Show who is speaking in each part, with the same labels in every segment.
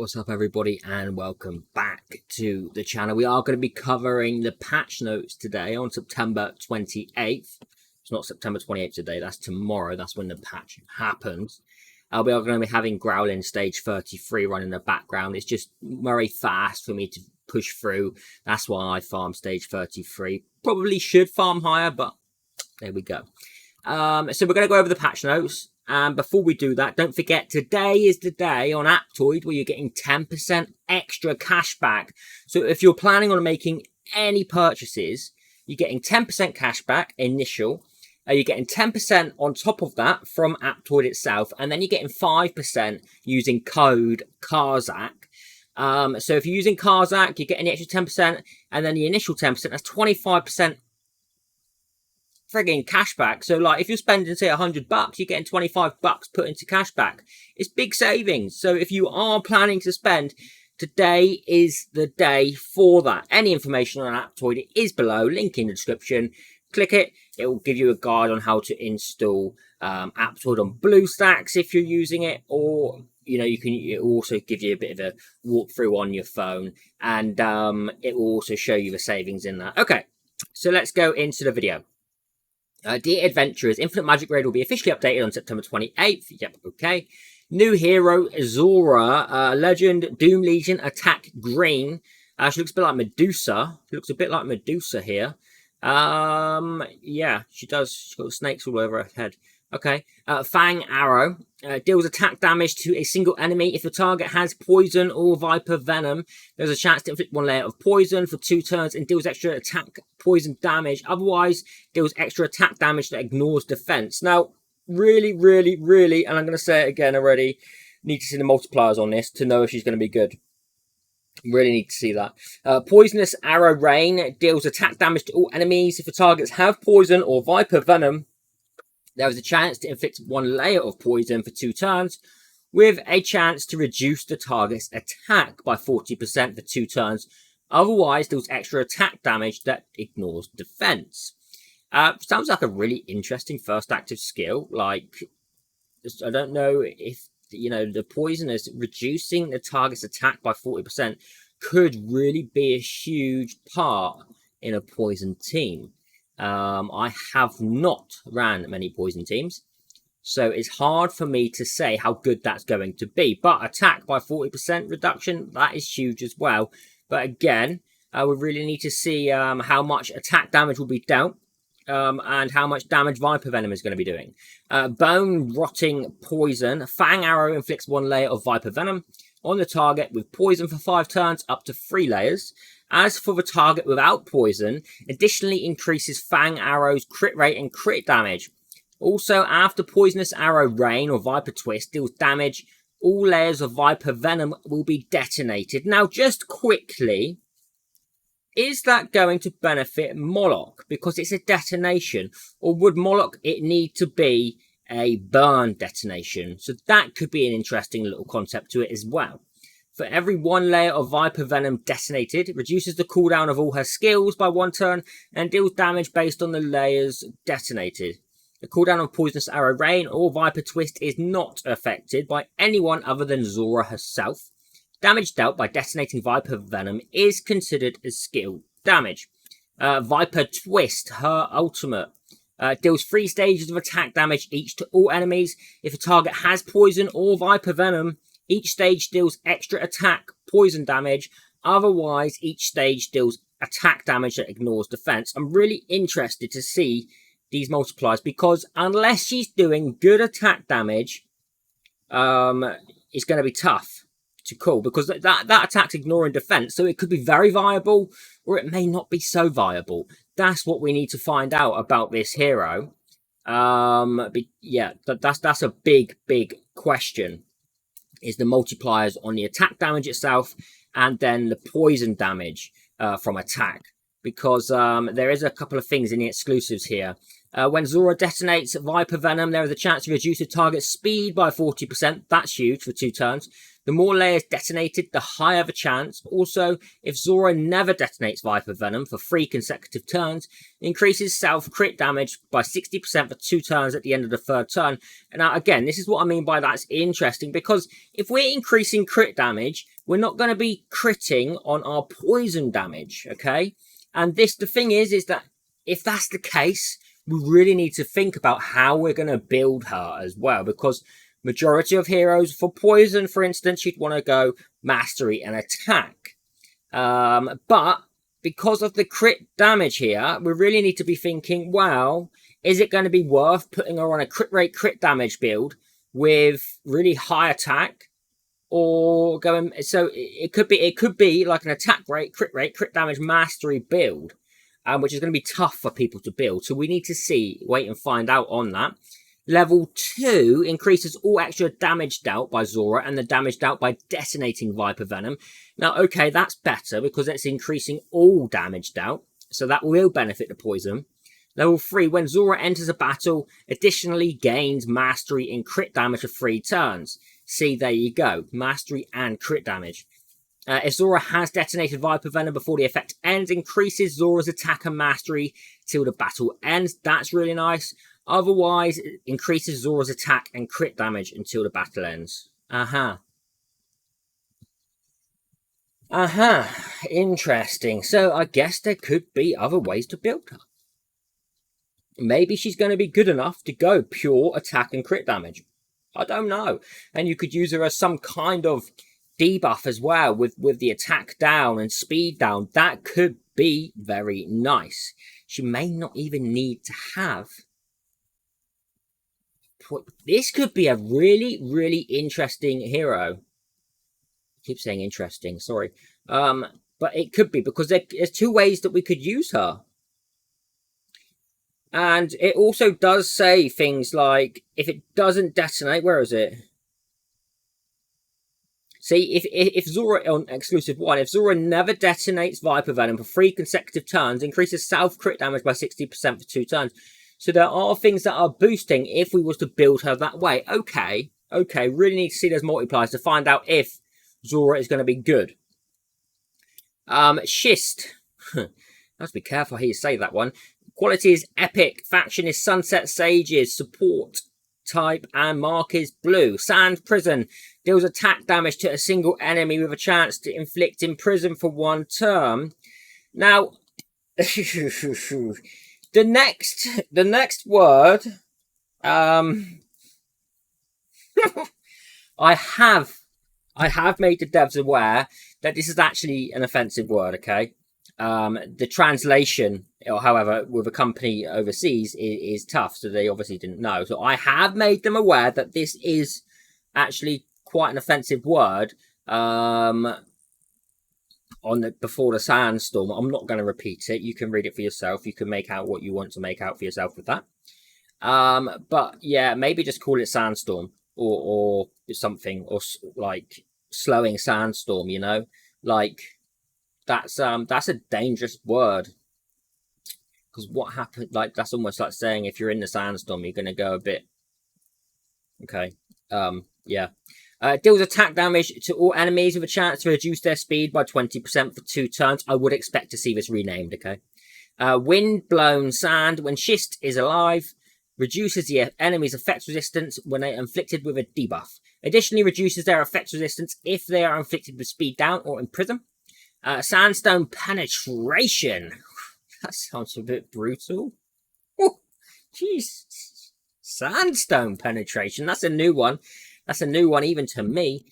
Speaker 1: What's up everybody and welcome back to the channel. We are going to be covering the patch notes today on September 28th. It's not September 28th today, that's tomorrow, that's when the patch happens. We are going to be having Growlin stage 33 running in the background. It's just very fast for me to push through. That's why I farm stage 33. Probably should farm higher, but there we go. So we're going to go over the patch notes. And before we do that, don't forget, today is the day on Aptoide where you're getting 10% extra cash back. So if you're planning on making any purchases, you're getting 10% cash back initial. You're getting 10% on top of that from Aptoide itself. And then you're getting 5% using code carzak. So if you're using carzak, you're getting the extra 10%. And then the initial 10%, that's 25% frigging cashback. So like if you're spending say $100, you're getting $25 put into cashback. It's big savings. So if you are planning to spend, today is the day for that. Any information on Aptoide is below, link in the description. Click it, it will give you a guide on how to install Aptoide on BlueStacks if you're using it, or you know, it will also give you a bit of a walkthrough on your phone, and it will also show you the savings in that. Okay, so let's go into the video. Dear Adventurers, Infinite Magicraid will be officially updated on September 28th. Yep, okay. New hero, Zora, Legend, Doom Legion, Attack Green. She looks a bit like Medusa. She looks a bit like Medusa here. Yeah, she does. She's got snakes all over her head. Okay. Fang Arrow. Deals attack damage to a single enemy. If the target has poison or viper venom, there's a chance to inflict one layer of poison for 2 turns and deals extra attack poison damage. Otherwise, deals extra attack damage that ignores defense. Now, really, and I'm going to say it again already, need to see the multipliers on this to know if she's going to be good. Really need to see that. Poisonous Arrow Rain deals attack damage to all enemies. If the targets have poison or viper venom, there is a chance to inflict 1 layer of poison for 2 turns, with a chance to reduce the target's attack by 40% for 2 turns. Otherwise, deals extra attack damage that ignores defense. Sounds like a really interesting first active skill. Like, I don't know if, you know, the poisonous reducing the target's attack by 40% could really be a huge part in a poison team. I have not ran many poison teams, so it's hard for me to say how good that's going to be. But attack by 40% reduction, that is huge as well. But again, we really need to see how much attack damage will be dealt, and how much damage Viper Venom is going to be doing. Bone Rotting Poison. Fang Arrow inflicts 1 layer of Viper Venom on the target with poison for 5 turns, up to 3 layers. As for the target without poison, additionally increases Fang Arrow's crit rate and crit damage. Also, after Poisonous Arrow Rain or Viper Twist deals damage, all layers of Viper Venom will be detonated. Now, just quickly, is that going to benefit Moloch because it's a detonation? Or would Moloch it need to be a burn detonation? So that could be an interesting little concept to it as well. For every 1 layer of Viper Venom detonated, it reduces the cooldown of all her skills by 1 turn and deals damage based on the layers detonated. The cooldown of Poisonous Arrow Rain or Viper Twist is not affected by anyone other than Zora herself. Damage dealt by detonating Viper Venom is considered as skill damage. Viper Twist, her ultimate, deals 3 stages of attack damage each to all enemies. If a target has poison or Viper Venom, each stage deals extra attack poison damage. Otherwise, each stage deals attack damage that ignores defense. I'm really interested to see these multipliers because unless she's doing good attack damage, it's going to be tough to call because that attack's ignoring defense. So it could be very viable or it may not be so viable. That's what we need to find out about this hero. But yeah, that's a big question. Is the multipliers on the attack damage itself and then the poison damage from attack, because there is a couple of things in the exclusives here. When Zora detonates Viper Venom, there is a chance to reduce the target's speed by 40%. That's huge for 2 turns. The more layers detonated, the higher the chance. Also, if Zora never detonates Viper Venom for 3 consecutive turns, it increases self-crit damage by 60% for 2 turns at the end of the 3rd turn. And now, again, this is what I mean by that's interesting, because if we're increasing crit damage, we're not going to be critting on our poison damage, okay? And the thing is that if that's the case, we really need to think about how we're going to build her as well, because majority of heroes for poison, for instance, you'd want to go mastery and attack. But because of the crit damage here, we really need to be thinking, well, is it going to be worth putting her on a crit rate, crit damage build with really high attack, or going? So it could be like an attack rate, crit damage mastery build, which is going to be tough for people to build. So we need to wait and find out on that. Level 2 increases all extra damage dealt by Zora and the damage dealt by detonating Viper Venom. Now, okay, that's better because it's increasing all damage dealt, so that will benefit the poison. Level 3, when Zora enters a battle, additionally gains mastery in crit damage for 3 turns. See, there you go, mastery and crit damage. If Zora has detonated Viper Venom before the effect ends, increases Zora's attack and mastery till the battle ends. That's really nice. Otherwise, it increases Zora's attack and crit damage until the battle ends. Interesting. So I guess there could be other ways to build her. Maybe she's going to be good enough to go pure attack and crit damage. I don't know. And you could use her as some kind of debuff as well, with the attack down and speed down. That could be very nice. She may not even need to have... This could be a really, really interesting hero. I keep saying interesting, sorry. But it could be, because there's 2 ways that we could use her. And it also does say things like, if it doesn't detonate, where is it? See, if Zora, on exclusive 1, if Zora never detonates Viper Venom for 3 consecutive turns, increases self-crit damage by 60% for 2 turns. So there are things that are boosting if we was to build her that way. Okay, really need to see those multipliers to find out if Zora is going to be good. Schist. Let's be careful how you say that one. Quality is epic. Faction is Sunset Sages. Support type and mark is blue. Sand Prison deals attack damage to a single enemy with a chance to inflict imprison for 1 turn. Now, the next word, I have made the devs aware that this is actually an offensive word, okay? The translation, however, with a company overseas is tough, so they obviously didn't know. So I have made them aware that this is actually quite an offensive word, before the sandstorm. I'm not going to repeat it. You can read it for yourself. You can make out what you want to make out for yourself with that. But yeah, maybe just call it sandstorm or something, or like slowing sandstorm, you know, like that's a dangerous word, because what happened, like, that's almost like saying if you're in the sandstorm, you're going to go a bit, okay, yeah. Deals attack damage to all enemies with a chance to reduce their speed by 20% for 2 turns. I would expect to see this renamed, okay? Wind-blown sand. When Schist is alive, reduces the enemy's effect resistance when they are inflicted with a debuff. Additionally, reduces their effect resistance if they are inflicted with speed down or in prison. Sandstone penetration. That sounds a bit brutal. Oh, jeez. Sandstone penetration. That's a new one. That's a new one even to me.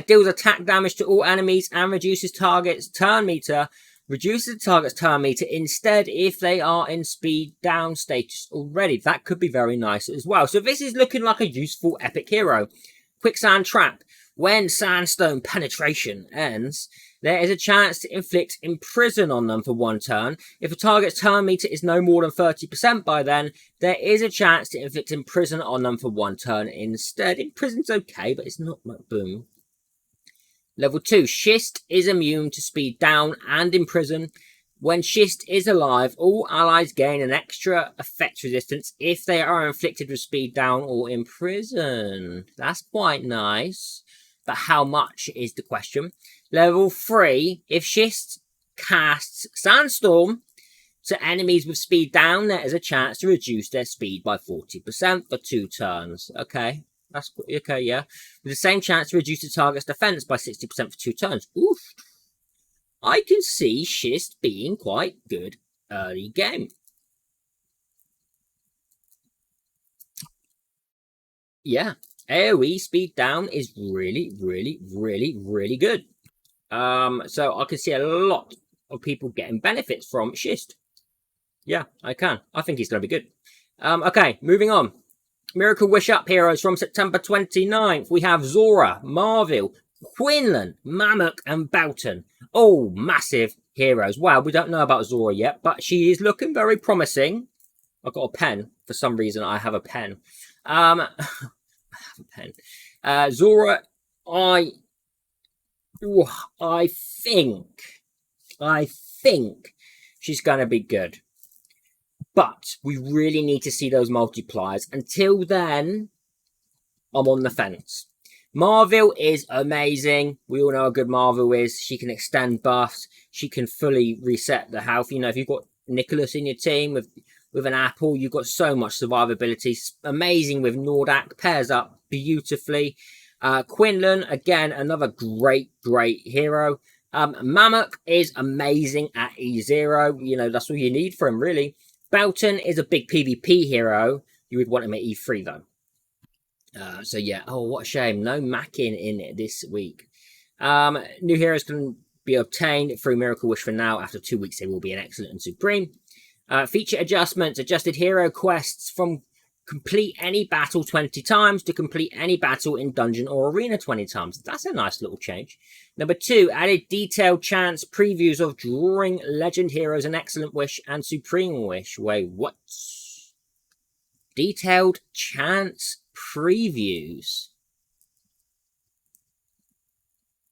Speaker 1: Deals attack damage to all enemies and reduces target's turn meter. Reduces the target's turn meter instead if they are in speed down status already. That could be very nice as well. So this is looking like a useful epic hero. Quicksand Trap. When Sandstone Penetration ends, there is a chance to inflict imprison on them for 1 turn. If a target's turn meter is no more than 30% by then, there is a chance to inflict imprison on them for 1 turn instead. Imprison's okay, but it's not like boom. Level 2, Schist is immune to speed down and imprison. When Schist is alive, all allies gain an extra effect resistance if they are inflicted with speed down or imprison. That's quite nice. But how much is the question. Level 3, if Schist casts Sandstorm to enemies with speed down, there is a chance to reduce their speed by 40% for 2 turns. Okay. That's okay, yeah. With the same chance to reduce the target's defense by 60% for 2 turns. Oof. I can see Schist being quite good early game. Yeah, AoE speed down is really, really, really, really good. So I can see a lot of people getting benefits from Schist. Yeah, I can. I think he's going to be good. Okay, moving on. Miracle Wish Up heroes from September 29th. We have Zora, Marvel, Quinlan, Mammoth, and Boughton. All massive heroes. Wow, we don't know about Zora yet, but she is looking very promising. I've got a pen. For some reason, I have a pen. I have a pen. Zora, I think she's going to be good. But we really need to see those multipliers. Until then, I'm on the fence. Marvel is amazing. We all know how good Marvel is. She can extend buffs. She can fully reset the health. You know, if you've got Nicholas in your team with an apple, you've got so much survivability. Amazing with Nordak. Pairs up beautifully. Quinlan, again, another great hero. Mammoth is amazing at E0. You know, that's all you need for him, really. Boughton is a big PvP hero. You would want him at E3, though. So, yeah. Oh, what a shame. No Mackin in it this week. New heroes can be obtained through Miracle Wish for now. After 2 weeks, they will be an Excellent and Supreme. Feature adjustments. Adjusted hero quests from complete any battle 20 times to complete any battle in dungeon or arena 20 times. That's a nice little change. Number 2, added detailed chance previews of drawing legend heroes in Excellent Wish and Supreme Wish. Wait, what? Detailed chance previews?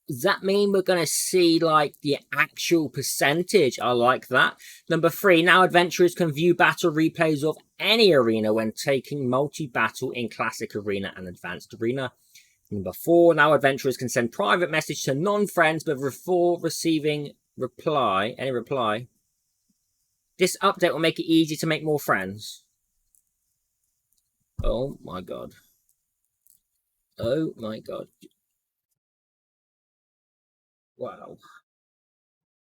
Speaker 1: Does that mean we're going to see, like, the actual percentage? I like that. Number 3, now adventurers can view battle replays of any arena when taking multi-battle in Classic Arena and Advanced Arena. Number 4, now adventurers can send private message to non-friends, but before receiving any reply. This update will make it easy to make more friends. Oh my god. Oh my god. Wow.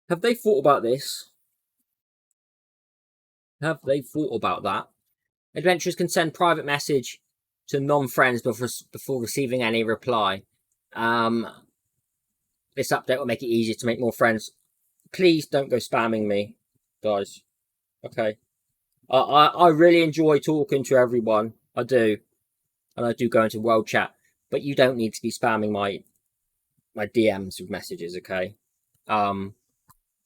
Speaker 1: Have they thought about this? Have they thought about that? Adventurers can send private message to non-friends before receiving any reply. This update will make it easier to make more friends. Please don't go spamming me, guys. Okay. I really enjoy talking to everyone. I do. And I do go into world chat. But you don't need to be spamming my DMs with messages, okay?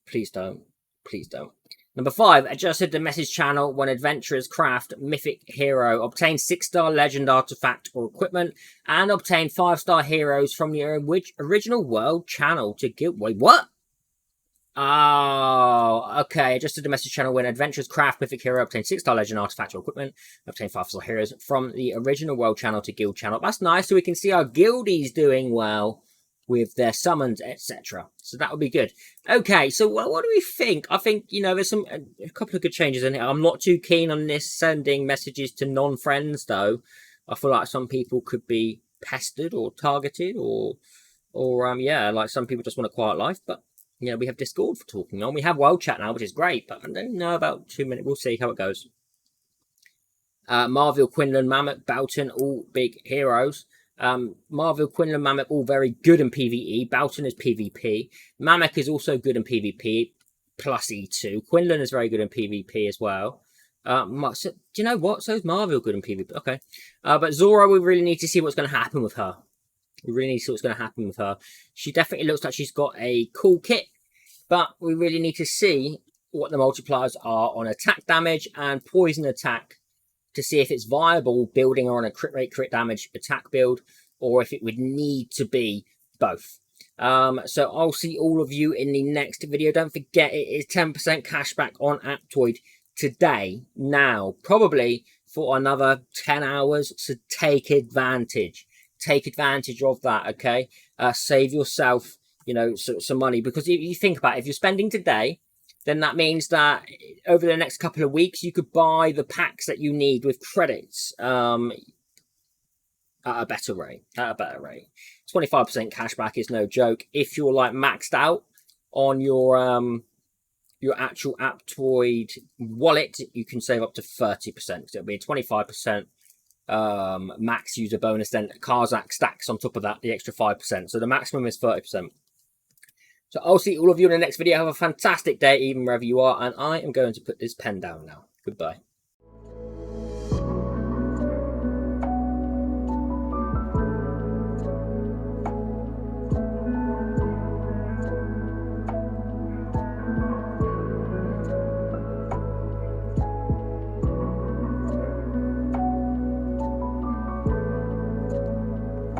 Speaker 1: Please don't. Please don't. Number 5, adjusted the message channel when adventurers craft mythic hero, obtain 6-star legend artifact or equipment, and obtain 5-star heroes from the original world channel to guild. Wait, what? Oh, okay. Adjusted the message channel when adventurers craft mythic hero, obtain 6-star legend artifact or equipment, obtain 5-star heroes from the original world channel to guild channel. That's nice, so we can see our guildies doing well with their summons, etc. So that would be good. Okay, so what do we think? I think, you know, there's a couple of good changes in it. I'm not too keen on this sending messages to non-friends, though. I feel like some people could be pestered or targeted or yeah, like some people just want a quiet life. But, you know, we have Discord for talking on. We have World Chat now, which is great, but I don't know about 2 minutes. We'll see how it goes. Marvel, Quinlan, Mammoth, Boughton, all big heroes. Marvel, Quinlan, Mammoth, all very good in PvE. Boughton is PvP. Mammoth is also good in PvP, plus E2. Quinlan is very good in PvP as well. So, do you know what? So is Marvel good in PvP. Okay. But Zora, we really need to see what's going to happen with her. We really need to see what's going to happen with her. She definitely looks like she's got a cool kit, but we really need to see what the multipliers are on attack damage and poison attack to see if it's viable building her on a crit rate, crit damage attack build, or if it would need to be both. So I'll see all of you in the next video. Don't forget, it is 10% cashback on Aptoide today, now, probably for another 10 hours. So take advantage. Take advantage of that, okay? Save yourself, you know, some money. Because if you think about it, if you're spending today, then that means that over the next couple of weeks, you could buy the packs that you need with credits. at a better rate. 25% cashback is no joke. If you're like maxed out on your actual Aptoide wallet, you can save up to 30%. So it'll be a 25% max user bonus. Then Carzak stacks on top of that the extra 5%. So the maximum is 30%. So I'll see all of you in the next video. Have a fantastic day, even wherever you are. And I am going to put this pen down now. Goodbye.